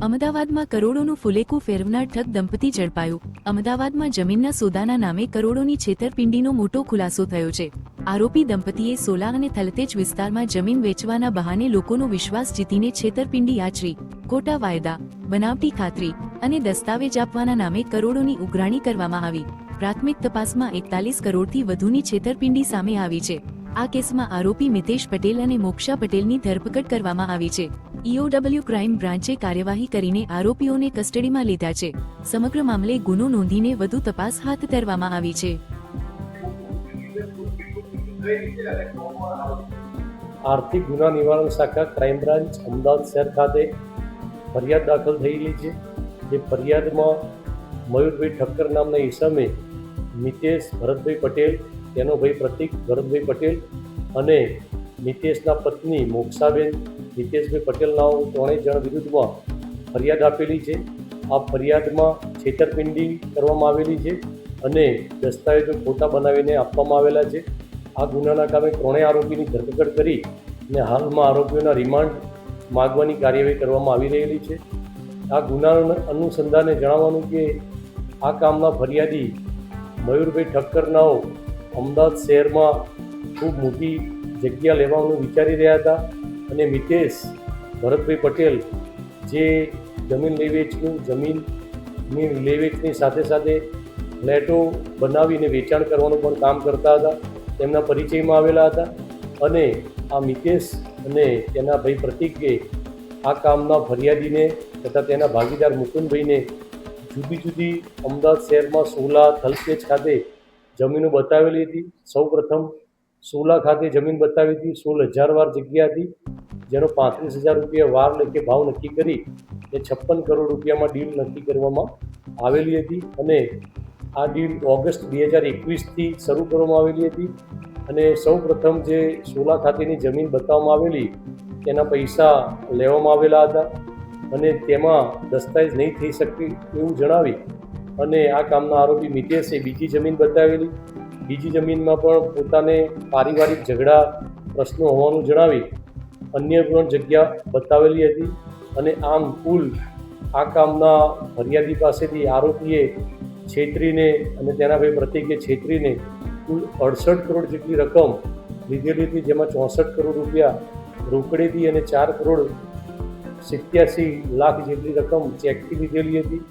અમદાવાદમાં કરોડોનું ફુલેકું ફેરવનાર ઠગ દંપતી ઝડપાયું. અમદાવાદમાં જમીનના સોદાના નામે કરોડોની છેતરપિંડીનો મોટો ખુલાસો થયો છે. આરોપી દંપતીએ સોલા અને થલતેજ વિસ્તારમાં જમીન વેચવાના બહાને લોકોનો વિશ્વાસ જીતીને છેતરપિંડી આચરી, ખોટા વાયદા, બનાવટી ખાતરી અને દસ્તાવેજ આપવાના નામે કરોડોની ઉઘરાણી કરવામાં આવી. પ્રાથમિક તપાસમાં 41 કરોડથી વધુની છેતરપિંડી સામે આવી છે. આ કેસમાં આરોપી મિતેશ પટેલ અને મોક્ષા પટેલની ધરપકડ કરવામાં આવી છે. EOW ક્રાઇમ બ્રાન્ચે કાર્યવાહી કરીને આરોપીઓને કસ્ટડીમાં લીધા છે. સમગ્ર મામલે ગુનો નોંધીને વધુ તપાસ હાથ ધરવામાં આવી છે. આર્થિક ગુના નિવારણ શાખા ક્રાઇમ બ્રાન્ચ અમદાવાદ શહેર ખાતે ફરિયાદ દાખલ થયેલી છે. જે ફરિયાદમાં મયુરભાઈ ઠક્કર નામના ઈસમે મિતેશ ભરતભાઈ પટેલ, તેનો ભાઈ પ્રતિક ભરતભાઈ પટેલ અને મિતેશના પત્ની મોક્ષાબેન મિતેશભાઈ પટેલના ત્રણેય જણ વિરુદ્ધમાં ફરિયાદ આપેલી છે. આ ફરિયાદમાં છેતરપિંડી કરવામાં આવેલી છે અને દસ્તાવેજો ખોટા બનાવીને આપવામાં આવેલા છે. આ ગુનાના કામે ત્રણેય આરોપીની ધરપકડ કરી અને હાલમાં આરોપીઓના રિમાન્ડ માગવાની કાર્યવાહી કરવામાં આવી રહેલી છે. આ ગુનાના અનુસંધાને જણાવવાનું કે આ કામના ફરિયાદી મયુરભાઈ ઠક્કરનાઓ અમદાવાદ શહેરમાં ખૂબ મોટી જગ્યા લેવાનું વિચારી રહ્યા હતા અને મિતેશ ભરતભાઈ પટેલ જે જમીનની લે વેચની સાથે સાથે ફ્લેટો બનાવીને વેચાણ કરવાનું પણ કામ કરતા હતા, તેમના પરિચયમાં આવેલા હતા અને આ મિતેશ અને તેના ભાઈ પ્રતિકે આ કામના ફરિયાદીને તથા તેના ભાગીદાર મુકુંદભાઈને જુદી જુદી અમદાવાદ શહેરમાં સોલા થલતેજ ખાતે જમીનો બતાવેલી હતી. સૌપ્રથમ સોલા ખાતે જમીન બતાવી હતી. 16,000 વાર જગ્યા હતી, જેનો 35,000 રૂપિયા વાર લેખે ભાવ નક્કી કરી એ 56 કરોડ રૂપિયામાં ડીલ નક્કી કરવામાં આવેલી હતી અને આ ડીલ ઓગસ્ટ 2021થી શરૂ કરવામાં આવેલી હતી અને સૌપ્રથમ જે સોલા ખાતેની જમીન બતાવવામાં આવેલી તેના પૈસા લેવામાં આવેલા હતા અને તેમાં દસ્તાવેજ નહીં થઈ શકે એવું જણાવી અને આ કામના આરોપી મિતેશે બીજી જમીન બતાવેલી. બીજી જમીનમાં પણ પોતાને પારિવારિક ઝઘડા પ્રશ્નો હોવાનું જણાવી અન્ય પણ જગ્યા બતાવેલી હતી અને આમ કુલ આ કામના ફરિયાદી પાસેથી આરોપીએ છેતરીને અને તેના ભાઈ પ્રતિકે છેતરીને કુલ 68 કરોડ જેટલી રકમ લીધેલી હતી, જેમાં 64 કરોડ રૂપિયા રોકડેથી અને 4 કરોડ 87 લાખ જેટલી રકમ ચેકથી લીધેલી હતી.